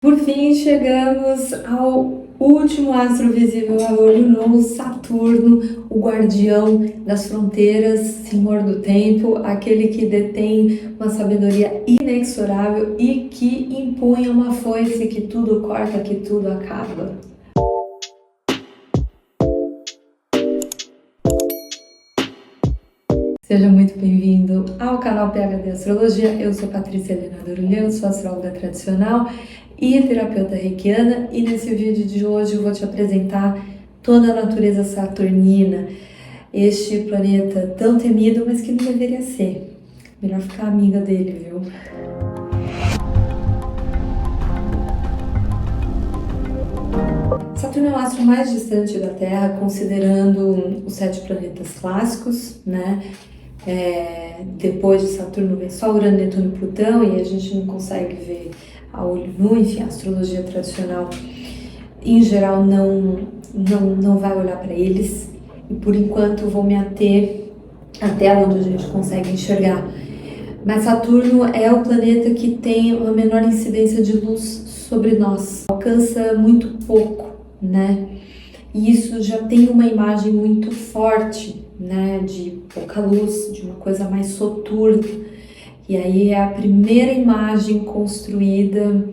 Por fim, chegamos ao último astro visível a olho nu, Saturno, o guardião das fronteiras, senhor do tempo, aquele que detém uma sabedoria inexorável e que impunha uma foice que tudo corta, que tudo acaba. Seja muito bem-vindo ao canal PHD Astrologia. Eu sou Patrícia Helena Dorulhão, sou astróloga tradicional e terapeuta reikiana, e nesse vídeo de hoje eu vou te apresentar toda a natureza saturnina, este planeta tão temido, mas que não deveria ser. Melhor ficar amiga dele, viu? Saturno é o astro mais distante da Terra, considerando os 7 planetas clássicos, né? Depois de Saturno vem só Urano, Netuno e Plutão, e a gente não consegue ver a olho nu. Enfim, a astrologia tradicional em geral não vai olhar para eles, e por enquanto vou me ater até onde a gente consegue enxergar. Mas Saturno é o planeta que tem uma menor incidência de luz sobre nós, alcança muito pouco, né? E isso já tem uma imagem muito forte, né, de pouca luz, de uma coisa mais soturna. E aí é a primeira imagem construída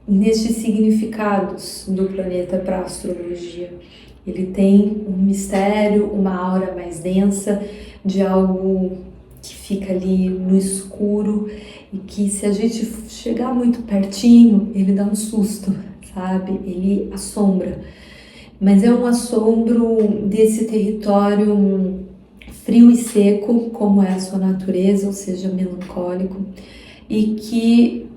nestes significados do planeta para a astrologia. Ele tem um mistério, uma aura mais densa, de algo que fica ali no escuro e que, se a gente chegar muito pertinho, ele dá um susto, sabe? Ele assombra. Mas é um assombro desse território frio e seco, como é a sua natureza, ou seja, melancólico, e que,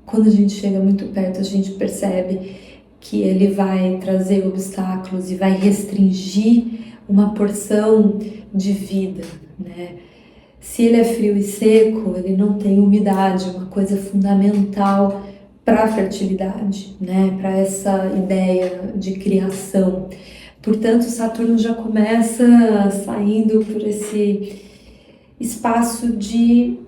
quando a gente chega muito perto, a gente percebe que ele vai trazer obstáculos e vai restringir uma porção de vida, né? Se ele é frio e seco, ele não tem umidade, uma coisa fundamental para a fertilidade, né? Para essa ideia de criação. Portanto, Saturno já começa saindo por esse espaço de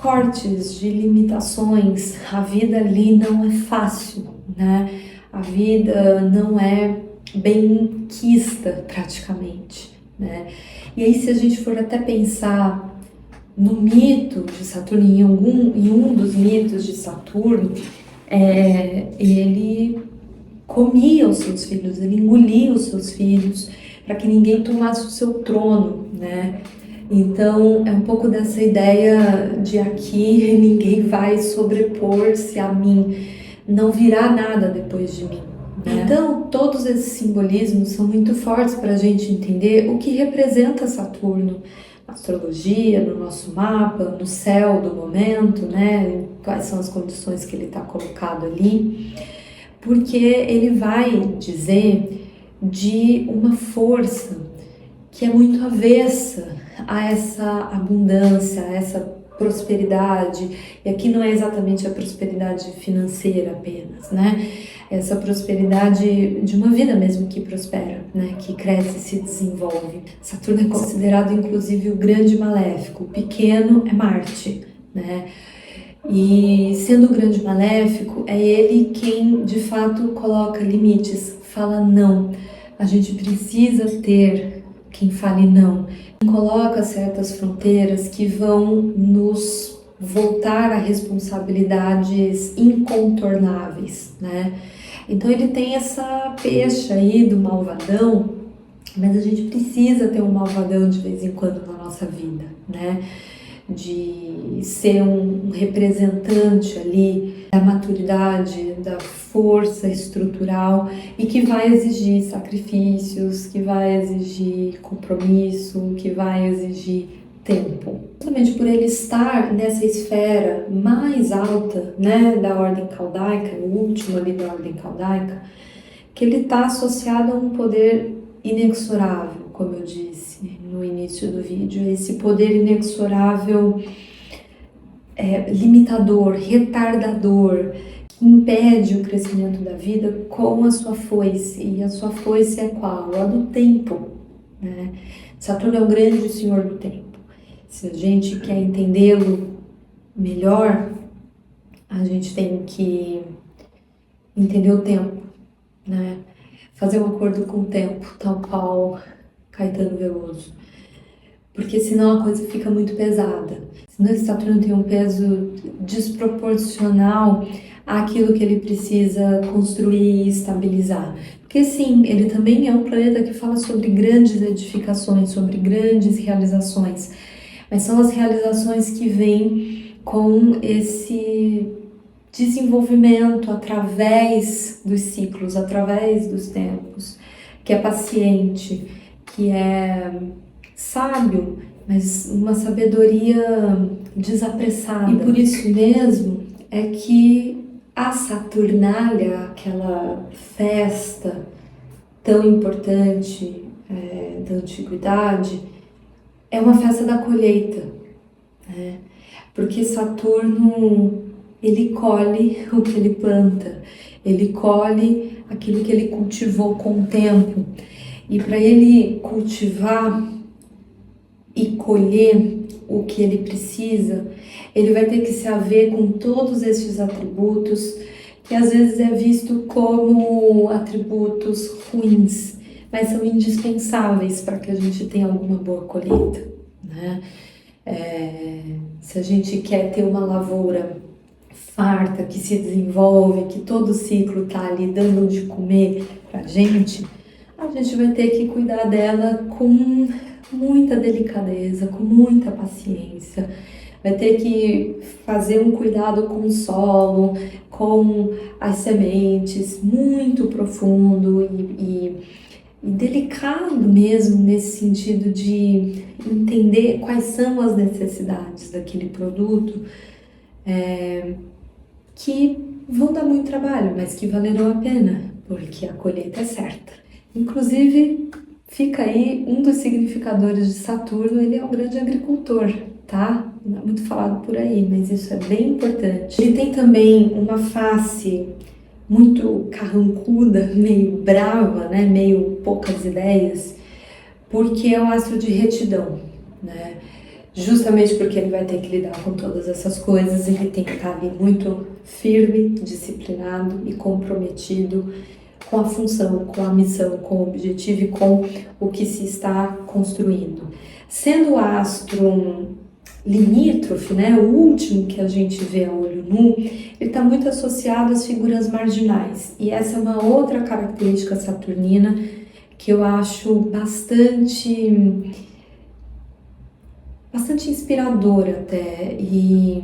cortes, de limitações. A vida ali não é fácil, né? A vida não é bem quista, praticamente, né? E aí, se a gente for até pensar no mito de Saturno, em um dos mitos de Saturno, ele comia os seus filhos, ele engolia os seus filhos para que ninguém tomasse o seu trono, né? Então é um pouco dessa ideia de aqui ninguém vai sobrepor-se a mim, não virá nada depois de mim, né? Então todos esses simbolismos são muito fortes para a gente entender o que representa Saturno na astrologia, no nosso mapa, no céu do momento, né? Quais são as condições que ele está colocado ali, porque ele vai dizer de uma força que é muito avessa a essa abundância, a essa prosperidade. E aqui não é exatamente a prosperidade financeira apenas, né? Essa prosperidade de uma vida mesmo que prospera, né? Que cresce e se desenvolve. Saturno é considerado inclusive o grande maléfico, o pequeno é Marte, né? E sendo o grande maléfico, é ele quem de fato coloca limites, fala não. A gente precisa ter quem fale não, coloca certas fronteiras que vão nos voltar a responsabilidades incontornáveis, né? Então ele tem essa pecha aí do malvadão, mas a gente precisa ter um malvadão de vez em quando na nossa vida, né? De ser um representante ali da maturidade, da força estrutural, e que vai exigir sacrifícios, que vai exigir compromisso, que vai exigir tempo. Justamente por ele estar nessa esfera mais alta, né, da ordem caldaica, o último ali da ordem caldaica, que ele está associado a um poder inexorável, como eu disse no início do vídeo, esse poder inexorável, limitador, retardador, que impede o crescimento da vida com a sua foice. E a sua foice é qual? A do tempo, né? Saturno é o grande senhor do tempo. Se a gente quer entendê-lo melhor, a gente tem que entender o tempo, né? Fazer um acordo com o tempo, tal qual Caetano Veloso. Porque senão a coisa fica muito pesada. Senão esse Saturno tem um peso desproporcional àquilo que ele precisa construir e estabilizar. Porque sim, ele também é um planeta que fala sobre grandes edificações, sobre grandes realizações. Mas são as realizações que vêm com esse desenvolvimento através dos ciclos, através dos tempos, que é paciente, que é sábio, mas uma sabedoria desapressada. E por isso mesmo é que a Saturnália, aquela festa tão importante da antiguidade, é uma festa da colheita, né? Porque Saturno, ele colhe o que ele planta, ele colhe aquilo que ele cultivou com o tempo. E para ele cultivar e colher o que ele precisa, ele vai ter que se haver com todos esses atributos que às vezes é visto como atributos ruins, mas são indispensáveis para que a gente tenha alguma boa colheita, né? Se a gente quer ter uma lavoura farta, que se desenvolve, que todo ciclo está ali dando de comer para a gente vai ter que cuidar dela com muita delicadeza, com muita paciência. Vai ter que fazer um cuidado com o solo, com as sementes, muito profundo e delicado mesmo, nesse sentido de entender quais são as necessidades daquele produto, que vão dar muito trabalho, mas que valerão a pena, porque a colheita é certa. Inclusive, fica aí um dos significadores de Saturno, ele é um grande agricultor, tá? Não é muito falado por aí, mas isso é bem importante. Ele tem também uma face muito carrancuda, meio brava, né? Meio poucas ideias, porque é um astro de retidão, né? Justamente porque ele vai ter que lidar com todas essas coisas, ele tem que estar ali muito firme, disciplinado e comprometido com a função, com a missão, com o objetivo e com o que se está construindo. Sendo o astro limítrofe, né, o último que a gente vê a olho nu, ele está muito associado às figuras marginais. E essa é uma outra característica saturnina que eu acho bastante inspiradora até e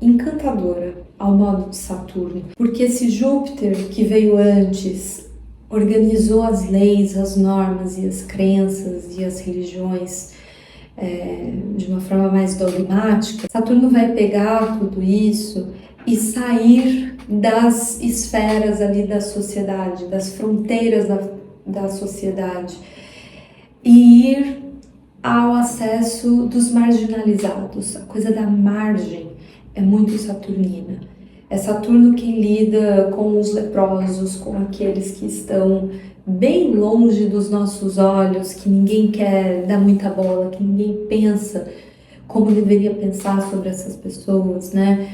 encantadora ao modo de Saturno, porque esse Júpiter que veio antes organizou as leis, as normas e as crenças e as religiões de uma forma mais dogmática. Saturno vai pegar tudo isso e sair das esferas ali da sociedade, das fronteiras da sociedade e ir ao acesso dos marginalizados. A coisa da margem é muito saturnina. É Saturno quem lida com os leprosos, com aqueles que estão bem longe dos nossos olhos, que ninguém quer dar muita bola, que ninguém pensa como deveria pensar sobre essas pessoas, né?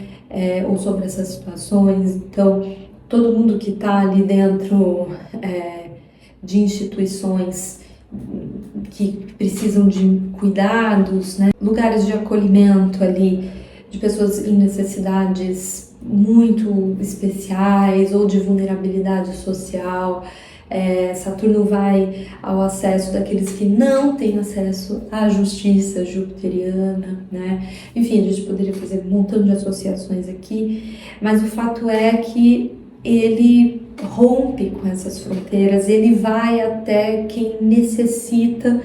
Ou sobre essas situações. Então, todo mundo que está ali dentro de instituições que precisam de cuidados, né? Lugares de acolhimento ali, de pessoas em necessidades muito especiais ou de vulnerabilidade social. Saturno vai ao acesso daqueles que não têm acesso à justiça jupiteriana, né? Enfim, a gente poderia fazer um montão de associações aqui, mas o fato é que ele rompe com essas fronteiras, ele vai até quem necessita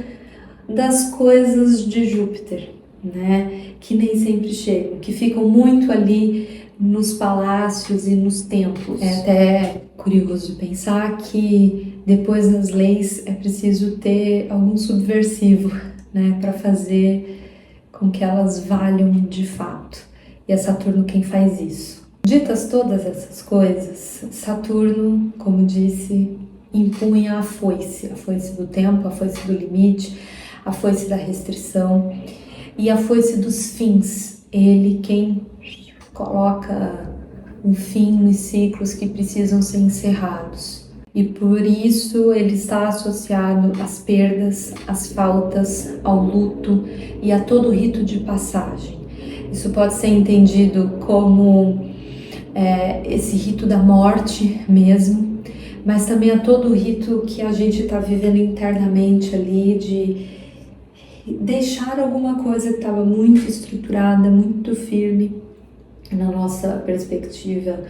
das coisas de Júpiter, né? Que nem sempre chegam, que ficam muito ali nos palácios e nos templos. É até curioso de pensar que depois das leis é preciso ter algum subversivo, né? Para fazer com que elas valham de fato. E é Saturno quem faz isso. Ditas todas essas coisas, Saturno, como disse, impunha a foice do tempo, a foice do limite, a foice da restrição e a foice dos fins. Ele quem coloca um fim nos ciclos que precisam ser encerrados. E por isso ele está associado às perdas, às faltas, ao luto e a todo rito de passagem. Isso pode ser entendido como esse rito da morte mesmo, mas também a todo o rito que a gente está vivendo internamente ali, de deixar alguma coisa que estava muito estruturada, muito firme na nossa perspectiva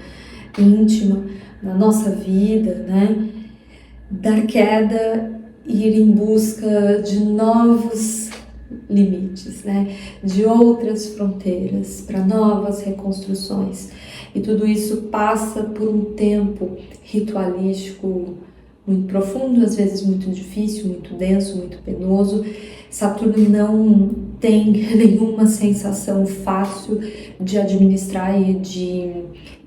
íntima, na nossa vida, né? Dar queda e ir em busca de novos limites, né? De outras fronteiras, para novas reconstruções. E tudo isso passa por um tempo ritualístico muito profundo, às vezes muito difícil, muito denso, muito penoso. Saturno não tem nenhuma sensação fácil de administrar e de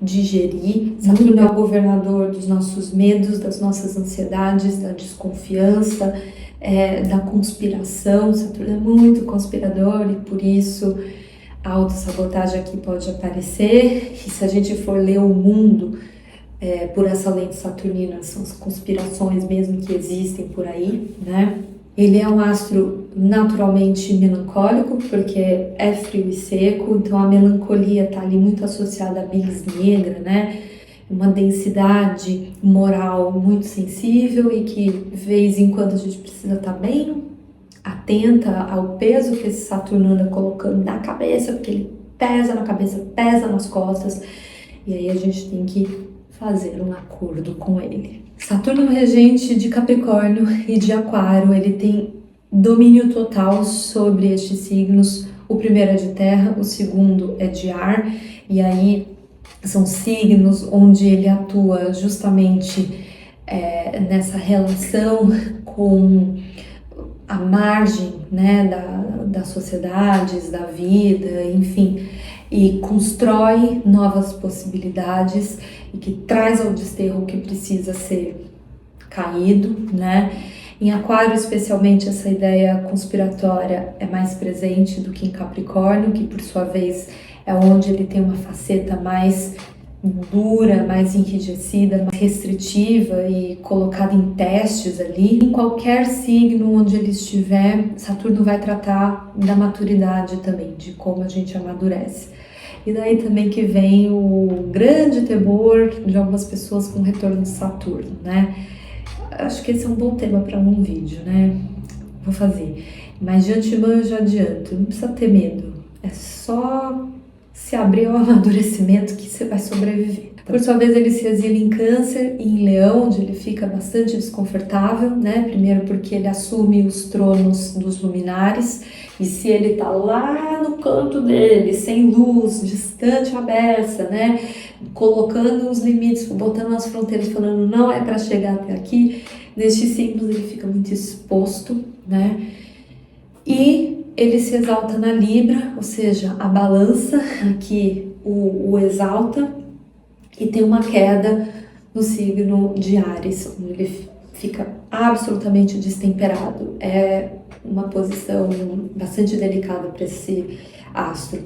digerir. Saturno é o governador dos nossos medos, das nossas ansiedades, da desconfiança, da conspiração. Saturno é muito conspirador e por isso a autossabotagem aqui pode aparecer. E se a gente for ler o mundo por essa lente saturnina, são as conspirações mesmo que existem por aí, né? Ele é um astro naturalmente melancólico, porque é frio e seco, então a melancolia está ali muito associada à bilis negra, né? Uma densidade moral muito sensível e que de vez em quando a gente precisa estar bem atenta ao peso que esse Saturno anda colocando na cabeça, porque ele pesa na cabeça, pesa nas costas, e aí a gente tem que fazer um acordo com ele. Saturno é um regente de Capricórnio e de Aquário, ele tem domínio total sobre estes signos. O primeiro é de terra, o segundo é de ar, e aí são signos onde ele atua justamente nessa relação com a margem, né, das sociedades, da vida, enfim, e constrói novas possibilidades e que traz ao desterro o que precisa ser caído, né? Em Aquário, especialmente, essa ideia conspiratória é mais presente do que em Capricórnio, que por sua vez é onde ele tem uma faceta mais dura, mais enrijecida, mais restritiva e colocada em testes ali. Em qualquer signo onde ele estiver, Saturno vai tratar da maturidade também, de como a gente amadurece. E daí também que vem o grande temor de algumas pessoas com o retorno de Saturno, né? Acho que esse é um bom tema para um vídeo, né? Vou fazer. Mas de antemão eu já adianto, não precisa ter medo. É só se abrir ao amadurecimento que você vai sobreviver. Por sua vez, ele se exila em Câncer e em Leão, onde ele fica bastante desconfortável, né? Primeiro porque ele assume os tronos dos luminares, e se ele tá lá no canto dele, sem luz, distante à beça, né? Colocando os limites, botando as fronteiras, falando não é para chegar até aqui, nestes signos ele fica muito exposto, né? E ele se exalta na Libra, ou seja, a balança aqui o exalta, e tem uma queda no signo de Áries, onde ele fica absolutamente destemperado. É uma posição bastante delicada para esse astro.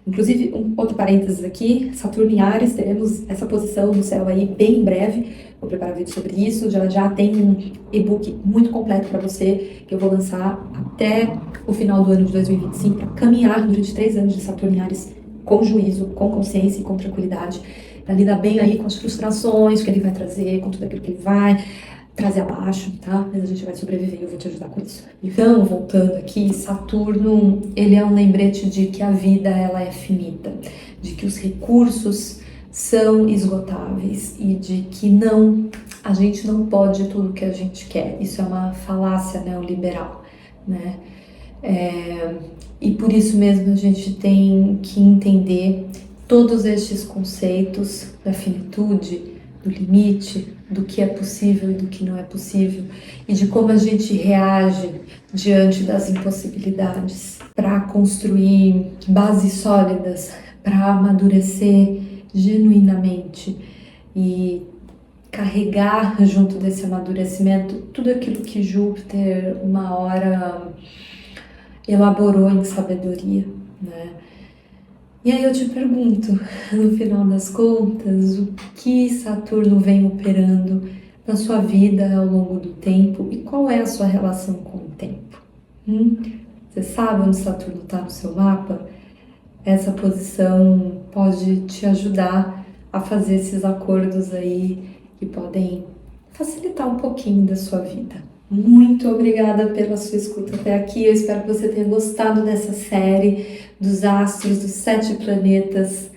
Inclusive, um outro parênteses aqui, Saturno em Áries, teremos essa posição no céu aí bem em breve. Vou preparar um vídeo sobre isso, já tem um e-book muito completo para você, que eu vou lançar até o final do ano de 2025, para caminhar durante 3 anos de Saturno em Áries com juízo, com consciência e com tranquilidade, para lidar bem aí com as frustrações que ele vai trazer, com tudo aquilo que ele vai trazer abaixo, tá? Mas a gente vai sobreviver e eu vou te ajudar com isso. Então, voltando aqui, Saturno, ele é um lembrete de que a vida, ela é finita, de que os recursos são esgotáveis e de que a gente não pode tudo o que a gente quer. Isso é uma falácia neoliberal, né? E por isso mesmo a gente tem que entender todos estes conceitos da finitude, do limite, do que é possível e do que não é possível, e de como a gente reage diante das impossibilidades para construir bases sólidas, para amadurecer genuinamente e carregar junto desse amadurecimento tudo aquilo que Júpiter uma hora elaborou em sabedoria, né? E aí eu te pergunto, no final das contas, o que Saturno vem operando na sua vida ao longo do tempo e qual é a sua relação com o tempo? Você sabe onde Saturno está no seu mapa? Essa posição pode te ajudar a fazer esses acordos aí que podem facilitar um pouquinho da sua vida. Muito obrigada pela sua escuta até aqui. Eu espero que você tenha gostado dessa série dos astros, dos 7 planetas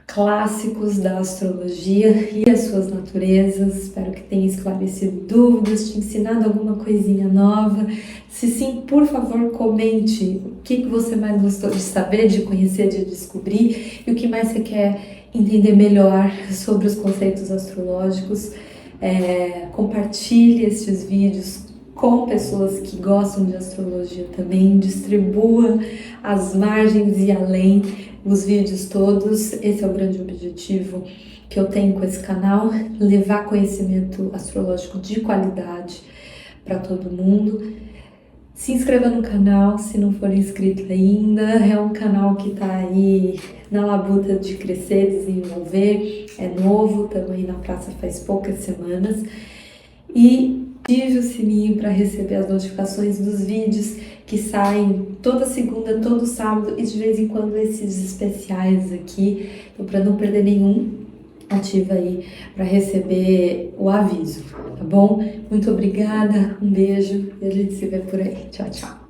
clássicos da astrologia e as suas naturezas. Espero que tenha esclarecido dúvidas, te ensinado alguma coisinha nova. Se sim, por favor, comente o que você mais gostou de saber, de conhecer, de descobrir e o que mais você quer entender melhor sobre os conceitos astrológicos. Compartilhe estes vídeos com pessoas que gostam de astrologia também, distribua às margens e além os vídeos todos. Esse é o grande objetivo que eu tenho com esse canal, levar conhecimento astrológico de qualidade para todo mundo. Se inscreva no canal se não for inscrito ainda, é um canal que está aí na labuta de crescer, desenvolver, é novo, estamos aí na praça faz poucas semanas. E ative o sininho para receber as notificações dos vídeos que saem toda segunda, todo sábado e de vez em quando esses especiais aqui. Então, para não perder nenhum, ativa aí para receber o aviso, tá bom? Muito obrigada, um beijo e a gente se vê por aí. Tchau, tchau.